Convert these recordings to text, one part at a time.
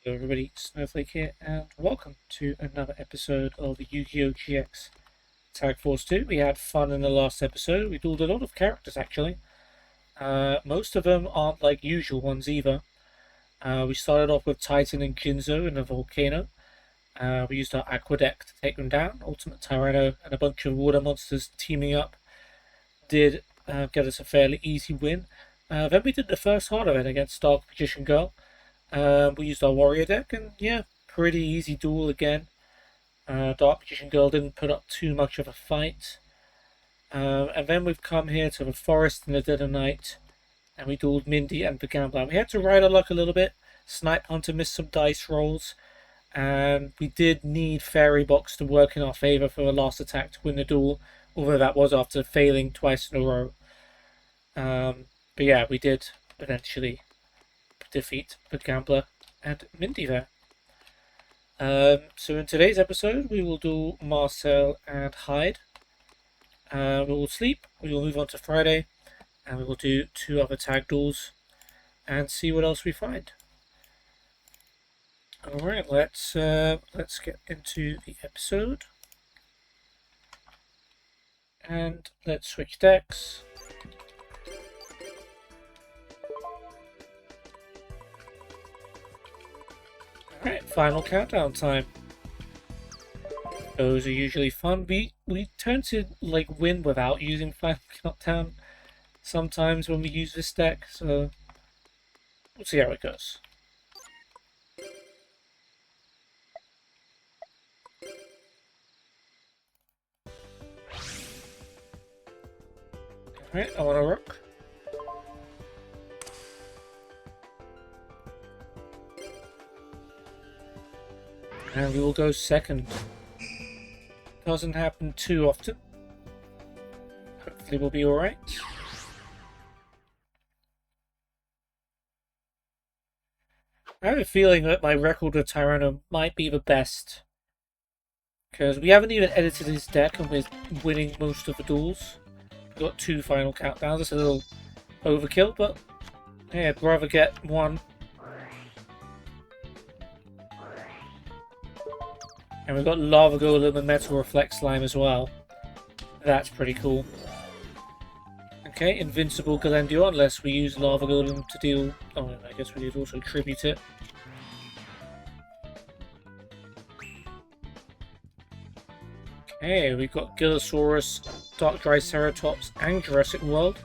Hello everybody, Snowflake here, and welcome to another episode of the Yu-Gi-Oh! GX Tag Force 2. We had fun in the last episode. We dueled a lot of characters actually. Most of them aren't like usual ones either. We started off with Titan and Jinzo in a volcano. We used our Aqua deck to take them down. Ultimate Tyranno and a bunch of water monsters teaming up did get us a fairly easy win. Then we did the first hard event against Dark Magician Girl. We used our warrior deck, and yeah, pretty easy duel again. Dark Magician Girl didn't put up too much of a fight. And then we've come here to the forest in the dead of night, and we dueled Mindy and the Gambler. We had to ride our luck a little bit. Snipe Hunter missed some dice rolls, and we did need Fairy Box to work in our favor for the last attack to win the duel, although that was after failing twice in a row. But yeah, we did eventually defeat the Gambler and Mindy there. So in today's episode, we will do Marcel and Hyde. We will sleep, we will move on to Friday, and we will do 2 other tag duels and see what else we find. Alright, let's get into the episode. And let's switch decks. Alright, final countdown time. Those are usually fun. We tend to like win without using final countdown sometimes when we use this deck, so we'll see how it goes. Alright, I want to rook. And we will go second. Doesn't happen too often. Hopefully we'll be alright. I have a feeling that my record with Tyranno might be the best. Because we haven't even edited his deck and we're winning most of the duels. We've got 2 final countdowns. It's a little overkill, but yeah, I'd rather get 1. And we've got Lava Golem and Metal Reflect Slime as well. That's pretty cool. Okay, Invincible Galendio, unless we use Lava Golem to deal... Oh, I guess we could also tribute it. Okay, we've got Gilosaurus, Dark Triceratops, and Jurassic World.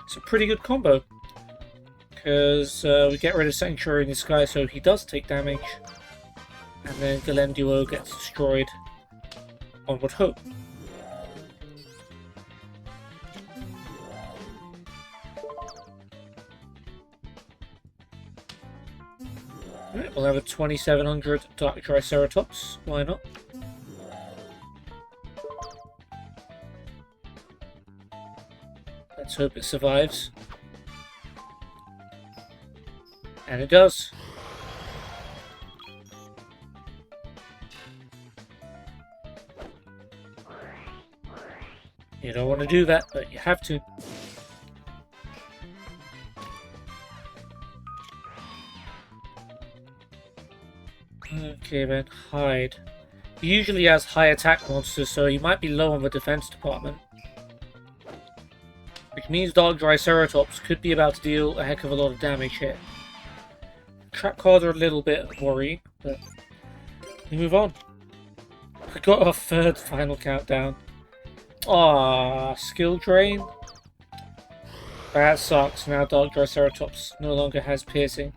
It's a pretty good combo. Because we get rid of Sanctuary in the Sky, so he does take damage. And then Galenduo gets destroyed. Onward hope. Alright, we'll have a 2700 Dark Triceratops. Why not? Let's hope it survives. And it does. You don't want to do that, but you have to. Okay then, Hyde. He usually has high attack monsters, so he might be low on the defense department. Which means Dark Triceratops could be about to deal a heck of a lot of damage here. Trap cards are a little bit worrying, but we move on. We got our 3rd final countdown. Ah, skill drain. That sucks. Now Dark Triceratops no longer has piercing.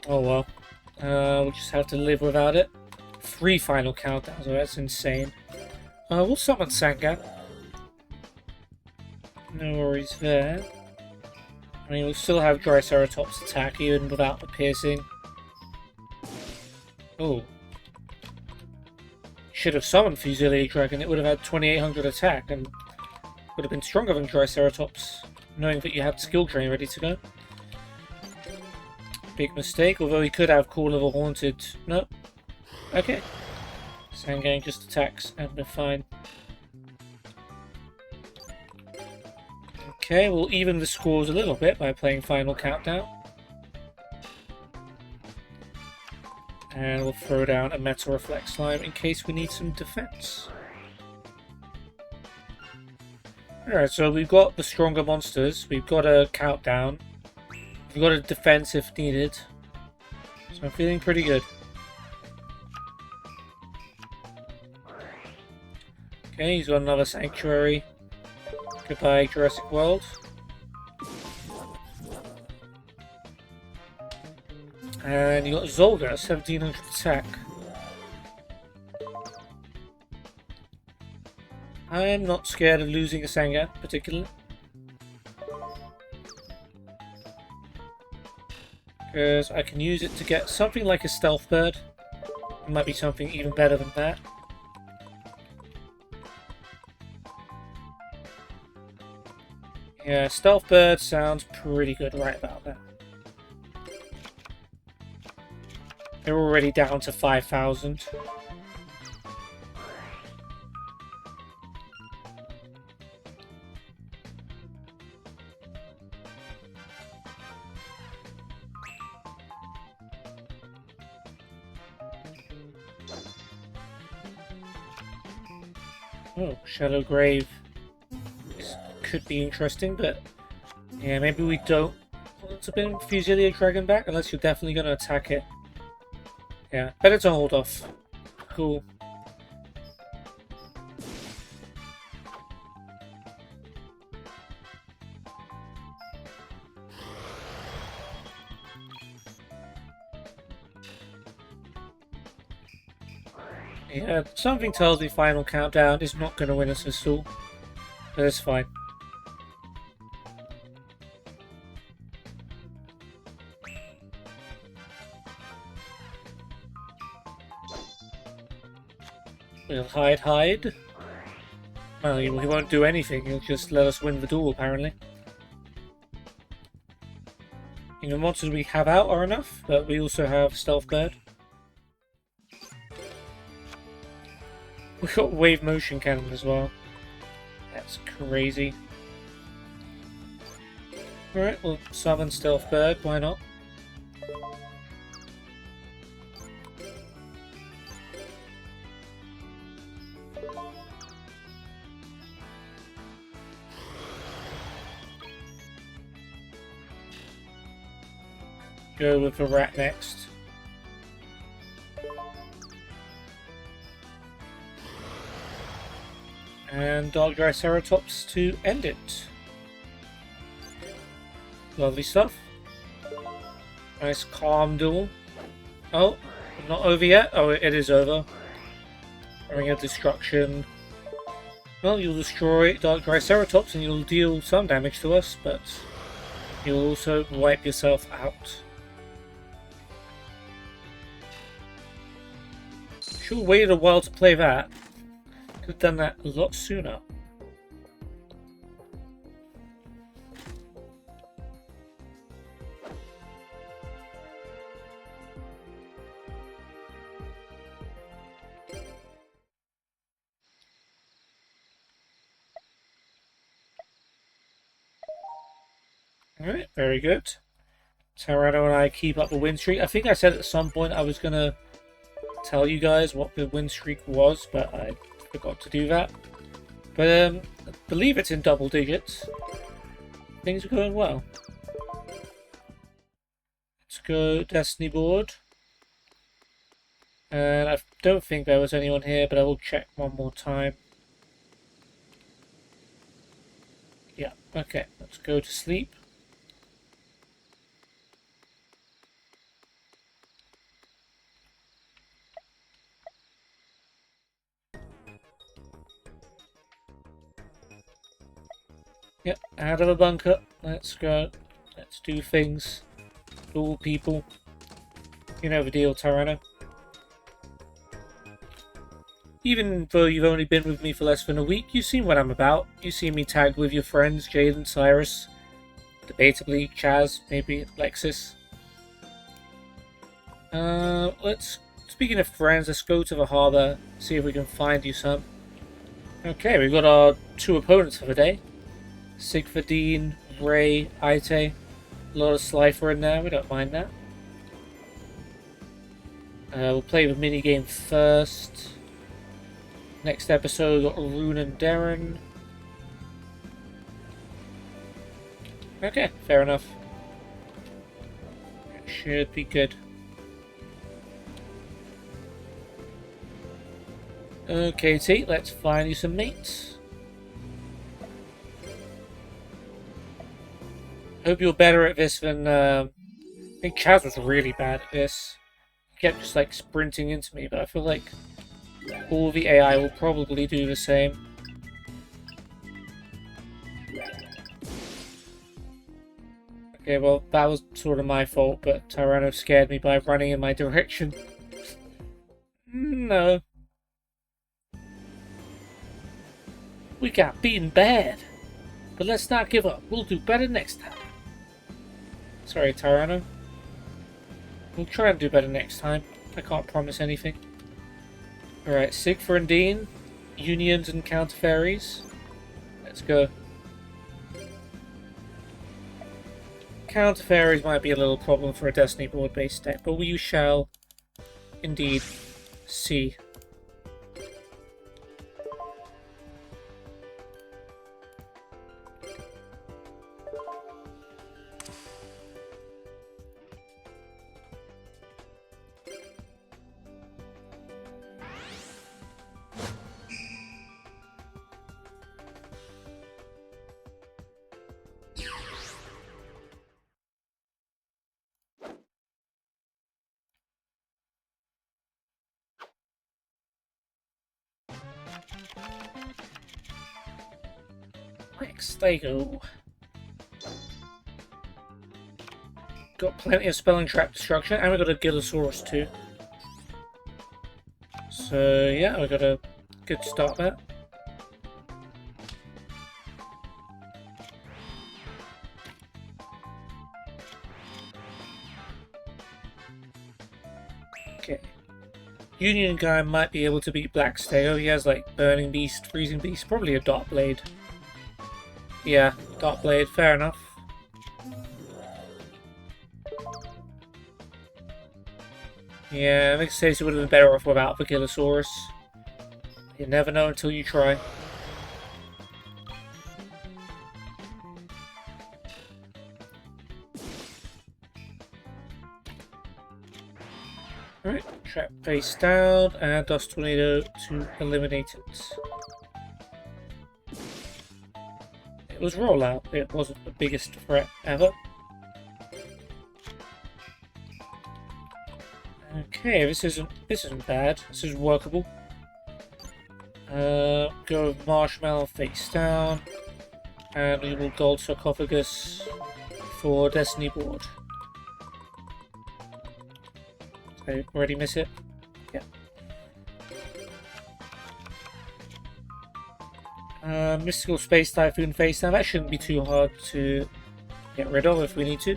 Oh well. We'll just have to live without it. 3 final countdowns. Oh, that's insane. We'll summon Sangan. No worries there. I mean, we'll still have Triceratops attack even without the piercing. Oh. Should have summoned Fusilia Dragon. It would have had 2800 attack and would have been stronger than Triceratops, knowing that you had skill drain ready to go. Big mistake, although he could have Call of a Haunted. No. Okay. Sangang just attacks and we're fine. Okay, we'll even the scores a little bit by playing Final Countdown. And we'll throw down a Metal Reflect Slime in case we need some defense. Alright, so we've got the stronger monsters, we've got a countdown, we've got a defense if needed. So I'm feeling pretty good. Okay, he's got another sanctuary. Goodbye, Jurassic World. And you got Zolga, 1700 attack. I am not scared of losing a Sangan, particularly. Because I can use it to get something like a Stealth Bird. It might be something even better than that. Yeah, Stealth Bird sounds pretty good right about now. They're already down to 5,000. Oh, Shallow Grave. This could be interesting, but yeah, maybe we don't want to bring Fusilia Dragon back unless you're definitely going to attack it. Yeah, better to hold off. Cool. Yeah, something tells me Final Countdown is not going to win us this duel. But it's fine. We'll hide. Well, he won't do anything, he'll just let us win the duel, apparently. The monsters we have out are enough, but we also have Stealth Bird. We've got Wave Motion Cannon as well. That's crazy. Alright, we'll summon Stealth Bird, why not? Go with the rat next. And Dark Triceratops to end it. Lovely stuff. Nice calm duel. Oh, not over yet? Oh, it is over. Ring of Destruction. Well, you'll destroy Dark Triceratops and you'll deal some damage to us, but you'll also wipe yourself out. Should have waited a while to play that. Could have done that a lot sooner. Alright, very good. Tyranno and I keep up the win streak. I think I said at some point I was going to tell you guys what the win streak was, but I forgot to do that. But I believe it's in double digits. Things are going well. Let's go Destiny board. And I don't think there was anyone here, but I will check one more time. Yeah, okay, let's go to sleep. Yep, out of a bunker. Let's go. Let's do things. Duel people. You know the deal, Tyranno. Even though you've only been with me for less than a week, you've seen what I'm about. You've seen me tagged with your friends, Jalen, Cyrus, debatably Chaz, maybe Lexus. Speaking of friends, let's go to the harbour, see if we can find you some. Okay, we've got our two opponents for the day. Sigfardine, Ray, Aite. A lot of Slifer in there, we don't mind that. We'll play the minigame first. Next episode, got Rune and Darren. Okay, fair enough. Should be good. Okay, T, let's find you some mates. Hope you're better at this than, I think Chaz was really bad at this. He kept just like sprinting into me, but I feel like all the AI will probably do the same. Okay, well, that was sort of my fault, but Tyranno scared me by running in my direction. No. We got beaten bad. But let's not give up. We'll do better next time. Sorry, Tyranno. We'll try and do better next time. I can't promise anything. Alright, Sigfur and Dean. Unions and counter fairies. Let's go. Counter fairies might be a little problem for a Destiny board based deck, but we shall indeed see. Next they go. Got plenty of spell and trap destruction, and we got a Gillosaurus too. So yeah, we got a good start there. Okay. Union guy might be able to beat Black Stego. He has like Burning Beast, Freezing Beast, probably a Dark Blade. Yeah, Dark Blade, fair enough. Yeah, I think Stacey would have been better off without the Gillosaurus. You never know until you try. Alright, trap face down and Dust Tornado to eliminate it. It was rollout, it wasn't the biggest threat ever. Okay, this isn't bad. This is workable. Go with Marshmallow face down, and we will Gold Sarcophagus for Destiny board. So, already miss it? Yeah. Mystical Space Typhoon face down. That shouldn't be too hard to get rid of if we need to.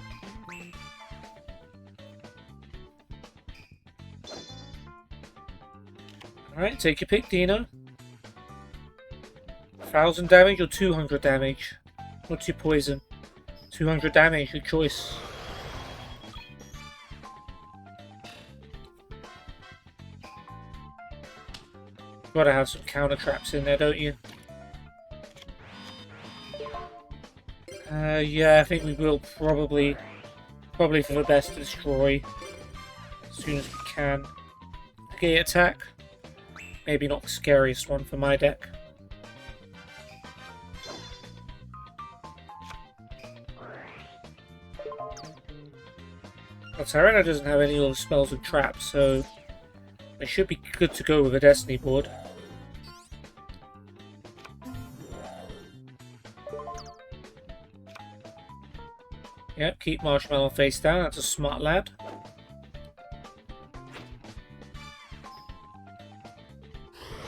Alright, take your pick, Dino. 1000 damage or 200 damage? What's your poison? 200 damage, your choice. Gotta have some counter traps in there, don't you? Yeah, I think we will probably for the best destroy as soon as we can. Okay, attack. Maybe not the scariest one for my deck. Well, Tyranno doesn't have any other spells with traps, so it should be good to go with a Destiny board. Yep, keep Marshmallow face down, that's a smart lad.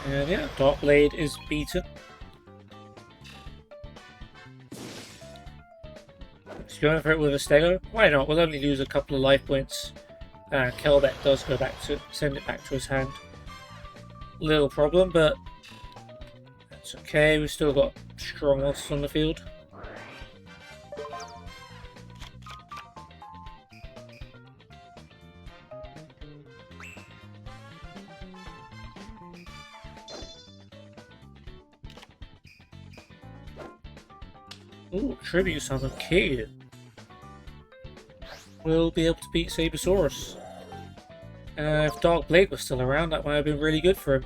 And yeah, Dark Blade is beaten. Just going for it with a Stego. Why not? We'll only lose a couple of life points. Kelbeck does go back to send it back to his hand. Little problem, but that's okay. We've still got strong monsters on the field. Ooh, tribute summon Key. We'll be able to beat Sabersaurus. If Dark Blade was still around, that might have been really good for him.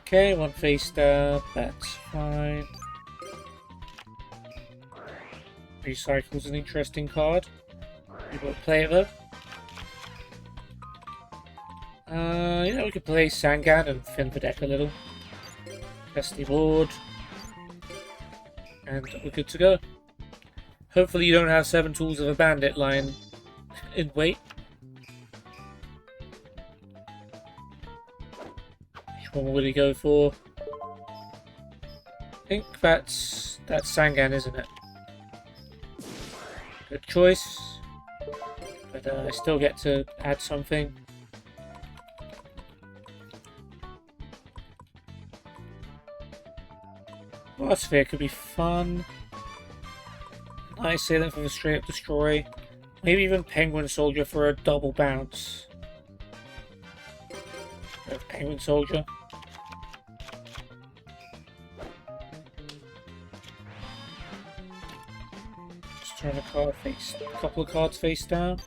Okay, one face down, that's fine. Recycle's an interesting card. We will play it though. Yeah, we could play Sangan and thin the deck a little. Destiny board. And we're good to go. Hopefully you don't have 7 Tools of a Bandit lying in wait. Which one would he go for? I think that's Sangan, isn't it? Good choice. But I still get to add something. Sphere could be fun. Nice Sailing for the straight up destroy. Maybe even Penguin Soldier for a double bounce. Penguin Soldier. Just turn a couple of cards face down.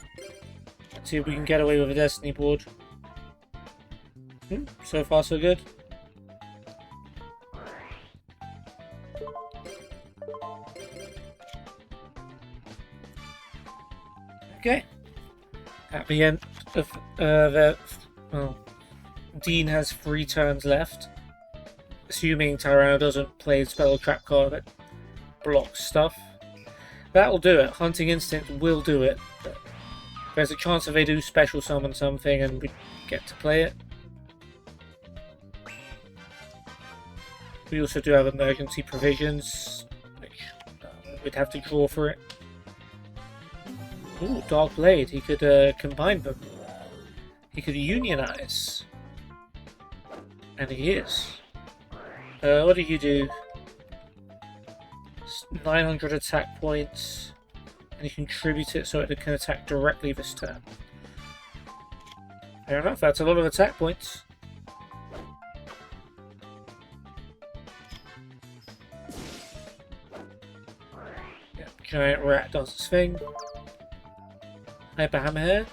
Let's see if we can get away with a Destiny board. So far so good. Okay. At the end of Dean has 3 turns left. Assuming Tyranno doesn't play spell or trap card that blocks stuff. That'll do it. Hunting Instinct will do it. But there's a chance that they do special summon something and we get to play it. We also do have emergency provisions, which we'd have to draw for it. Ooh, Dark Blade. He could combine them. He could unionize. And he is. What do you do? 900 attack points. And you contribute it so it can attack directly this turn. Fair enough, that's a lot of attack points. Yep, Giant Rat does its thing. Hyper Hammerhead.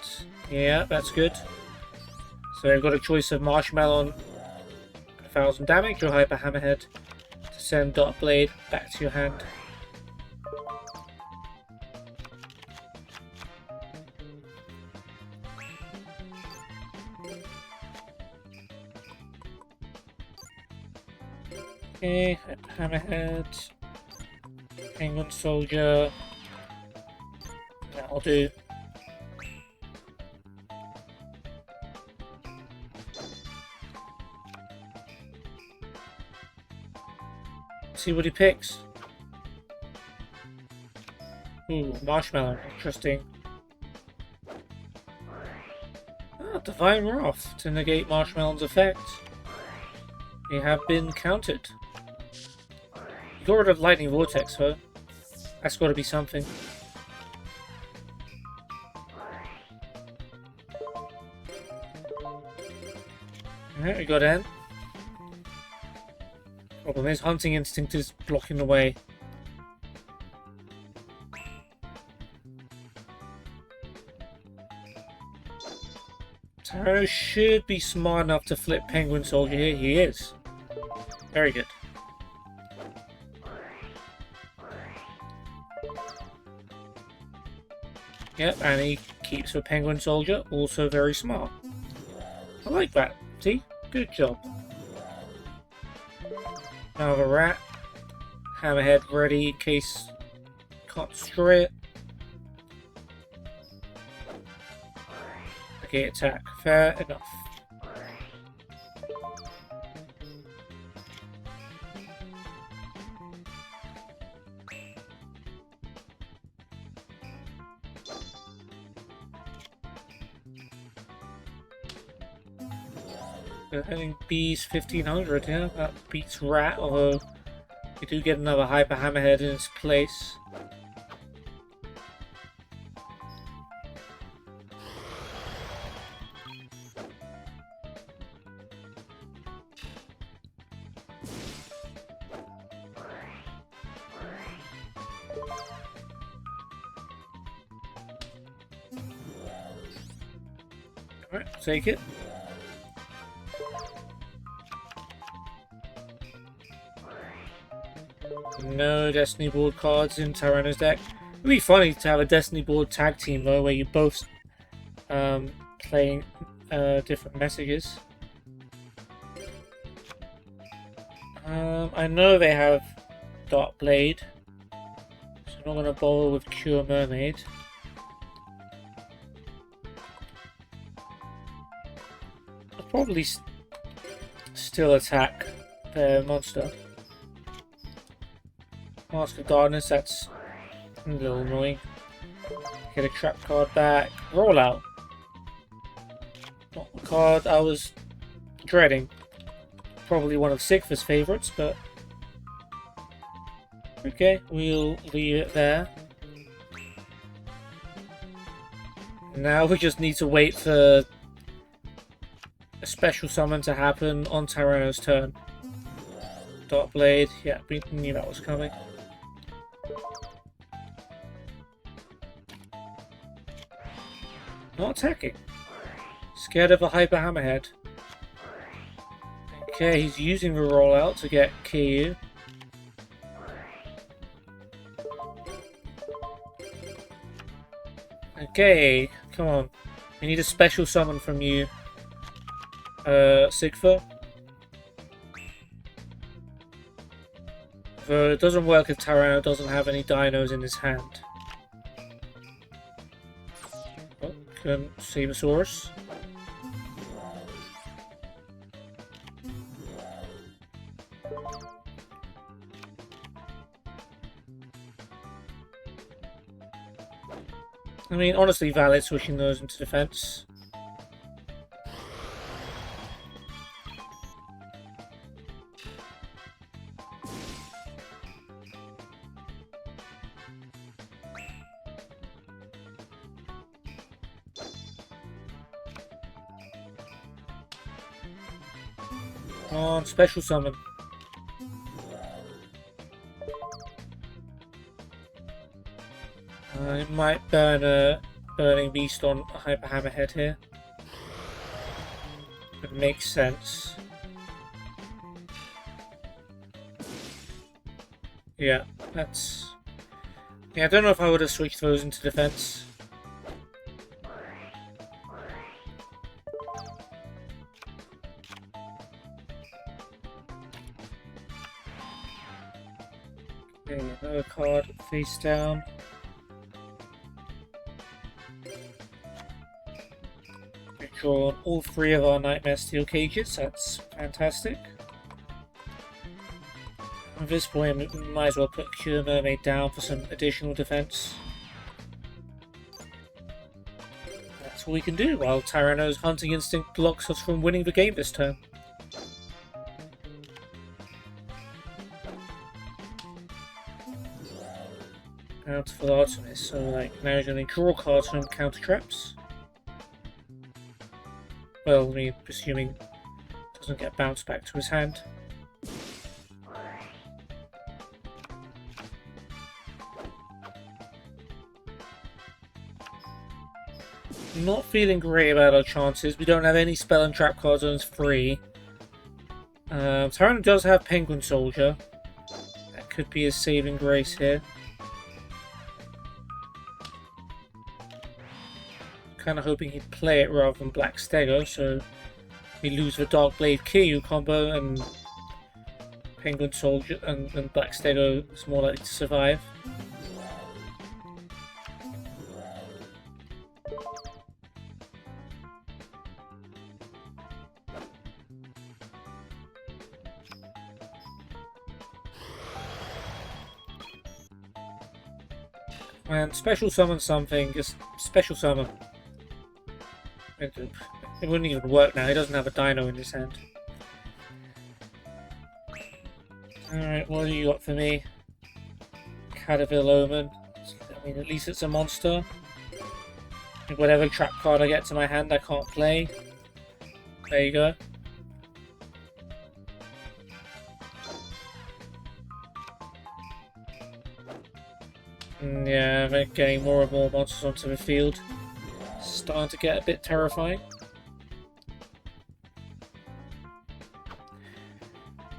Yeah, that's good. So you've got a choice of Marshmallow on 1000 damage or Hyper Hammerhead to send Dark Blade back to your hand. Okay, Hammerhead. Penguin Soldier. That'll do. See what he picks. Ooh, Marshmallow, interesting. Ah, Divine Wrath to negate Marshmallow's effect. They have been countered. You got rid of Lightning Vortex though. That's got to be something. Alright, we got N. Problem is, Hunting Instinct is blocking the way. Tyranno should be smart enough to flip Penguin Soldier here. He is. Very good. Yep, and he keeps the Penguin Soldier. Also very smart. I like that. See? Good job. Now the rat. Hammerhead ready in case can't destroy it. Okay, attack. Fair enough. I think B's 1500, yeah, that beats Rat, although we do get another Hyper Hammerhead in its place. Alright, take it. No Destiny board cards in Tyranno's deck. It'd be funny to have a Destiny board tag team though, where you both playing different messages. I know they have Dark Blade, so I'm not going to bother with Cure Mermaid. I'll probably still attack their monster. Mask of Darkness, that's a little annoying. Get a trap card back. Roll out. Not the card I was dreading. Probably one of Sigfa's favourites, but okay, we'll leave it there. Now we just need to wait for a special summon to happen on Tyranno's turn. Dark Blade, yeah, we knew that was coming. Not attacking. Scared of a Hyper Hammerhead. Okay, he's using the rollout to get KU. Okay, come on. We need a special summon from you, Sigfa. Though it doesn't work if Tyranno doesn't have any dinos in his hand. Oh, Sabersaurus. I mean, honestly, valid switching those into defense. On special summon. I might burn a Burning Beast on a Hyper Hammerhead here. It makes sense. Yeah, that's... Yeah, I don't know if I would have switched those into defense. Okay, another card face down. Drawn all three of our Nightmare Steel cages, that's fantastic. At this point, we might as well put Cure Mermaid down for some additional defense. That's all we can do while Tyranno's Hunting Instinct blocks us from winning the game this turn. Out for Artemis, so like now he's going to draw cards from counter traps. Well, I mean, presuming it doesn't get bounced back to his hand. Not feeling great about our chances. We don't have any spell and trap cards on his free. Tyranno does have Penguin Soldier. That could be his saving grace here. Kind of hoping he'd play it rather than Black Stego, so we lose the Dark Blade Kiryu combo and Penguin Soldier and Black Stego is more likely to survive. And special summon something, just special summon. It wouldn't even work now, he doesn't have a dino in his hand. Alright, what do you got for me? Caterpillar Omen. I mean, at least it's a monster. Whatever trap card I get to my hand I can't play. There you go. Yeah, they're getting more and more monsters onto the field. Starting to get a bit terrifying.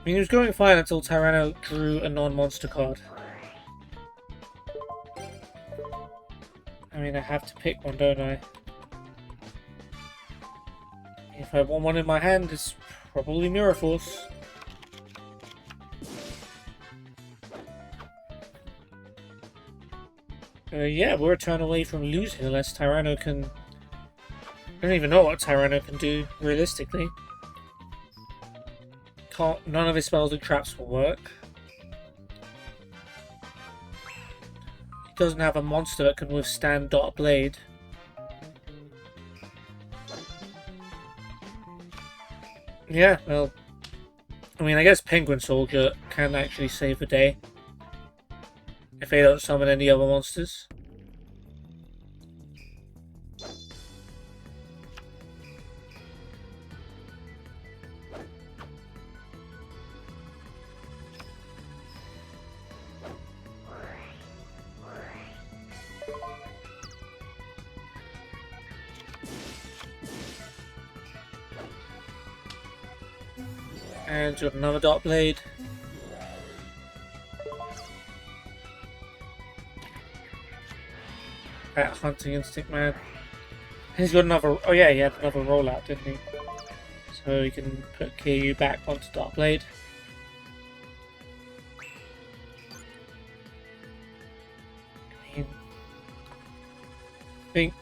mean, he was going fine until Tyranno drew a non-monster card. I mean, I have to pick one, don't I? If I want one in my hand, it's probably Mirror Force. Yeah, we're a turn away from losing unless Tyranno can... I don't even know what Tyranno can do, realistically. None of his spells and traps will work. He doesn't have a monster that can withstand Dot Blade. Yeah, well... I mean, I guess Penguin Soldier can actually save the day. If they don't summon any other monsters. And got another Dot Blade. That Hunting Instinct man. He's got another... Oh yeah, he had another rollout, didn't he? So he can put KU back onto Dot Blade. I think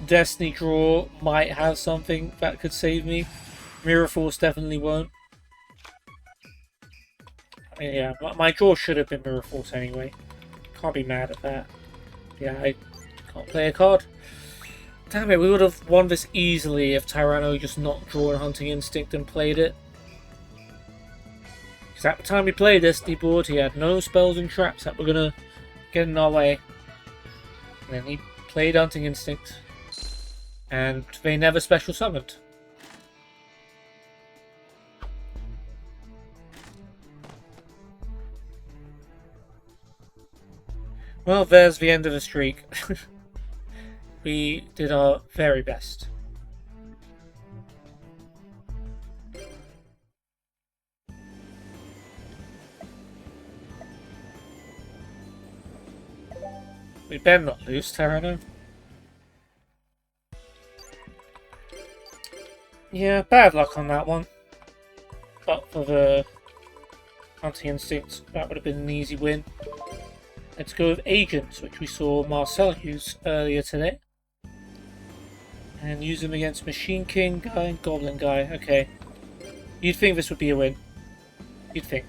Destiny Draw might have something that could save me. Mirror Force definitely won't. Yeah, my draw should have been Mirror Force anyway. Can't be mad at that. Yeah, I can't play a card. Damn it, we would have won this easily if Tyranno just not drawn Hunting Instinct and played it. Because at the time we played Destiny board, he had no spells and traps that were going to get in our way. And then he played Hunting Instinct. And they never special summoned. Well, there's the end of the streak. We did our very best. We better not lose, Tyranno. Yeah, bad luck on that one. But for the Hunting Instinct, that would have been an easy win. Let's go with Agents, which we saw Marcel use earlier today. And use them against Machine King guy and Goblin guy. Okay. You'd think this would be a win. You'd think.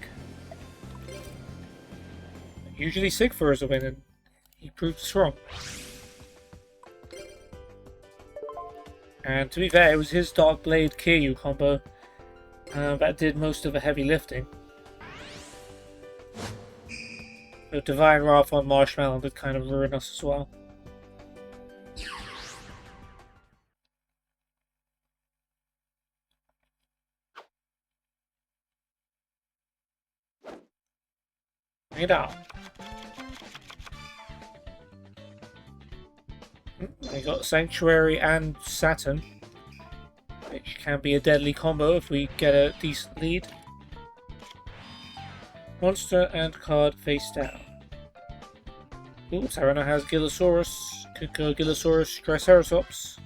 Usually Sigfur is a win, and he proved us wrong. And to be fair, it was his Dark Blade Kiryu combo that did most of the heavy lifting. The Divine Wrath on Marshmallow did kind of ruin us as well. Bring it out. We got Sanctuary and Saturn, which can be a deadly combo if we get a decent lead. Monster and card face down. Ooh, Tyranno has Gillosaurus. Could go Gillosaurus, Triceratops.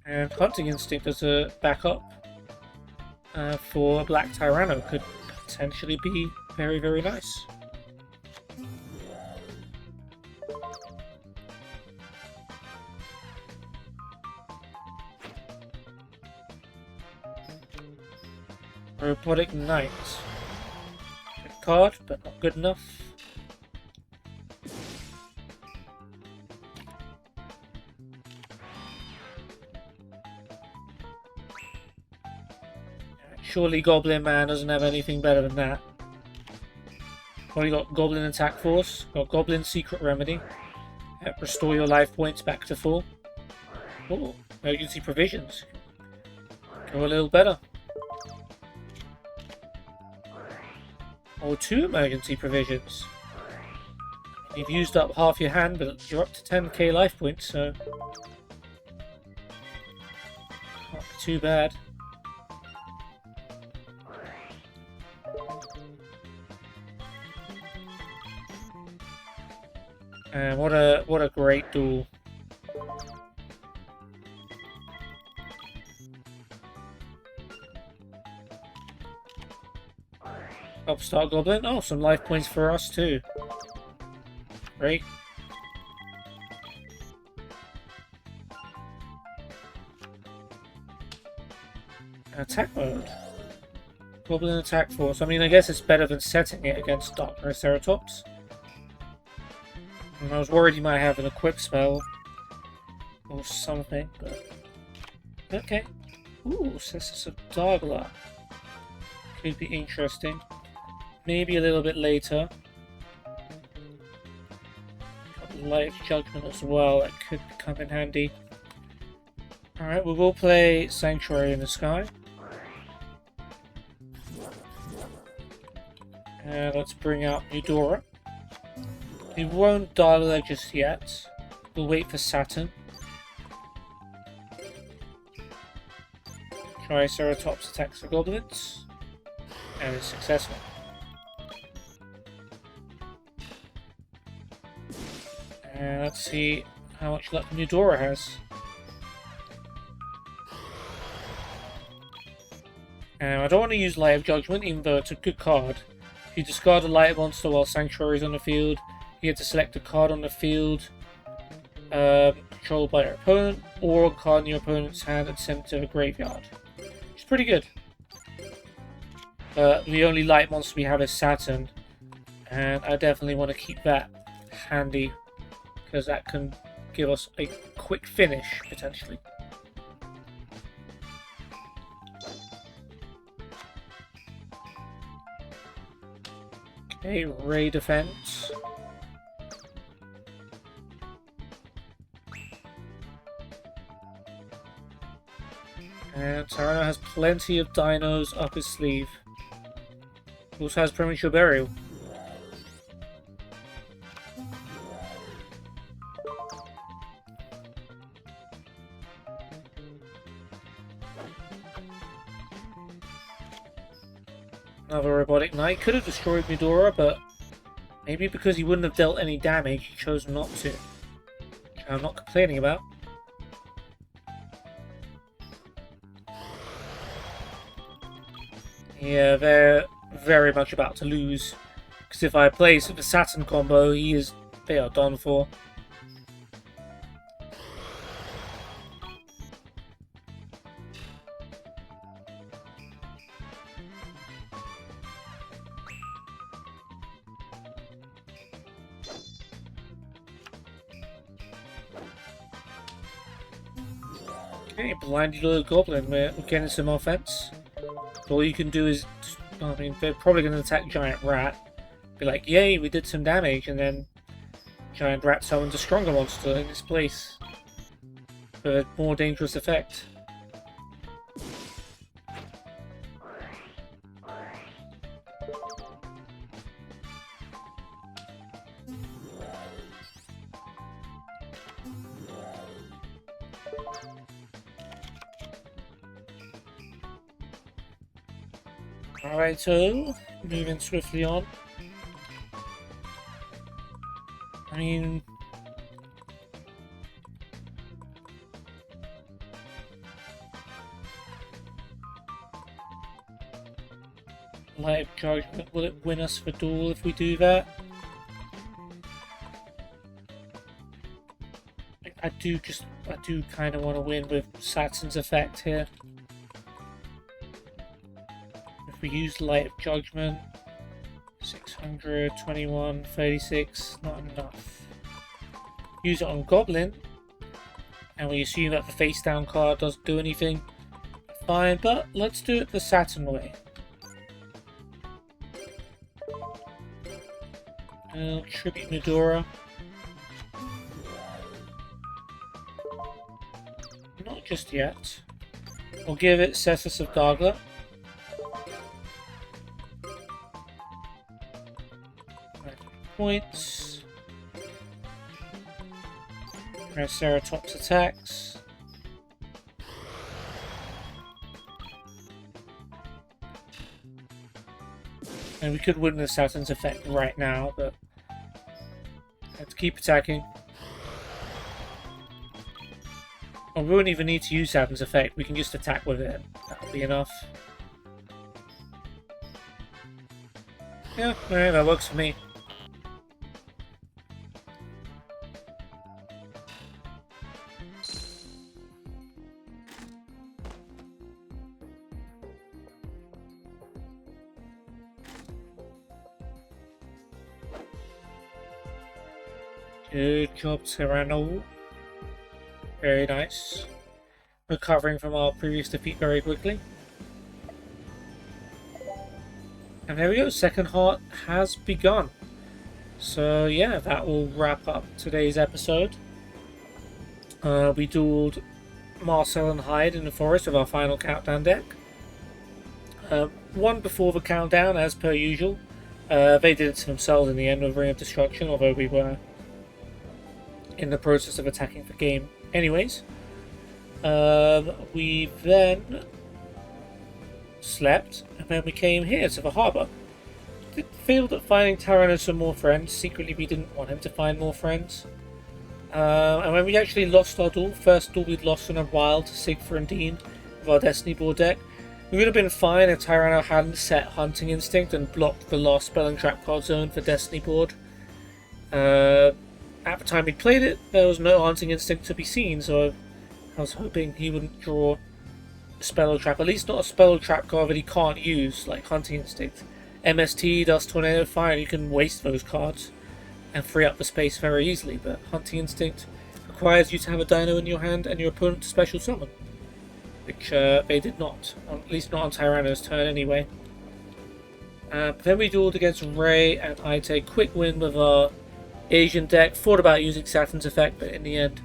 And Hunting Instinct as a backup for Black Tyranno could potentially be very, very nice. Robotic Knight. Good card, but not good enough. Surely Goblin Man doesn't have anything better than that. Well, you got Goblin Attack Force, got Goblin Secret Remedy. Restore your life points back to full. Oh, Emergency Provisions. Go a little better. Or 2 Emergency Provisions. You've used up half your hand, but you're up to 10k life points, so Not too bad. And what a great duel. Upstart Goblin. Oh, some life points for us too. Great. Attack mode. Goblin attack force. I mean, I guess it's better than setting it against Dark Triceratops. And I was worried he might have an equip spell or something, but okay. Ooh, Cestus of Dargla. Could be interesting. Maybe a little bit later. Got Light Judgment as well, that could come in handy. Alright, we will play Sanctuary in the Sky. And let's bring out Eudora. We won't dial her just yet. We'll wait for Saturn. Triceratops attacks the goblins. And it's successful. And let's see how much luck Eudora has. And I don't want to use Light of Judgment, even though it's a good card. If you discard a light monster while Sanctuary is on the field, you get to select a card on the field controlled by your opponent, or a card in your opponent's hand and send it to the graveyard. Which is pretty good. The only light monster we have is Saturn, and I definitely want to keep that handy, because that can give us a quick finish, potentially. Okay, Ray Defense. And Tyranno has plenty of dinos up his sleeve. Also has Premature Burial. Another Robotic Knight. Could have destroyed Eudora, but maybe because he wouldn't have dealt any damage, he chose not to. Which I'm not complaining about. Yeah, they're very much about to lose. Because if I place the Saturn combo, they are done for. Okay, blinded little goblin. We're getting some offense. All you can do is, I mean, they're probably going to attack Giant Rat. Be like, yay, we did some damage, and then Giant Rat summons a stronger monster in its place. For a more dangerous effect. Alright, so moving swiftly on. I mean, Light of Judgment, will it win us the duel if we do that? I do kind of want to win with Saturn's effect here. If we use Light of Judgment, 600, 21, 36, not enough. Use it on Goblin, and we assume that the face down card doesn't do anything. Fine, but let's do it the Saturn way. Tribute Eudora. Not just yet. We'll give it Cestus of Dargla. Points. Triceratops attacks. And we could win the Saturn's effect right now, but have to keep attacking. And we won't even need to use Saturn's effect, we can just attack with it. That'll be enough. Yeah, alright, that works for me. Good job, Tyranno. Very nice. Recovering from our previous defeat very quickly. And there we go, second heart has begun. So yeah, that will wrap up today's episode. We dueled Marcel and Hyde in the forest with our final countdown deck. One before the countdown, as per usual. They did it to themselves in the end with Ring of Destruction, although we were in the process of attacking the game anyways. We then slept, and then we came here to the harbour. Did failed at finding Tyranno some more friends. Secretly, we didn't want him to find more friends. And when we actually lost our duel, first duel we'd lost in a while to Sigfrid and Dean with our Destiny board deck, we would have been fine if Tyranno hadn't set Hunting Instinct and blocked the last spell and trap card zone for Destiny board. At the time we played it, there was no Hunting Instinct to be seen, so I was hoping he wouldn't draw a spell or trap, at least not a spell or trap card that he can't use, like Hunting Instinct. MST, Dust Tornado, Fire, you can waste those cards and free up the space very easily, but Hunting Instinct requires you to have a dino in your hand and your opponent to special summon, which they did not, at least not on Tyranno's turn anyway. But then we dueled against Ray, and I take a quick win with our Asian deck. Thought about using Saturn's effect, but in the end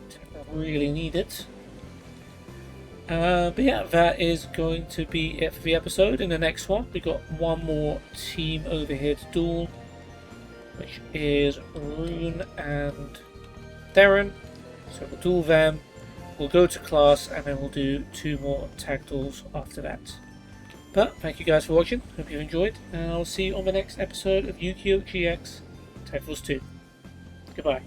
didn't really need it. But yeah, that is going to be it for the episode. In the next one, we got one more team over here to duel, which is Rune and Darren. So we'll duel them, we'll go to class, and then we'll do 2 more tag duels after that. But thank you guys for watching, hope you enjoyed, and I'll see you on the next episode of Yu-Gi-Oh! GX Tag Force 2. Goodbye.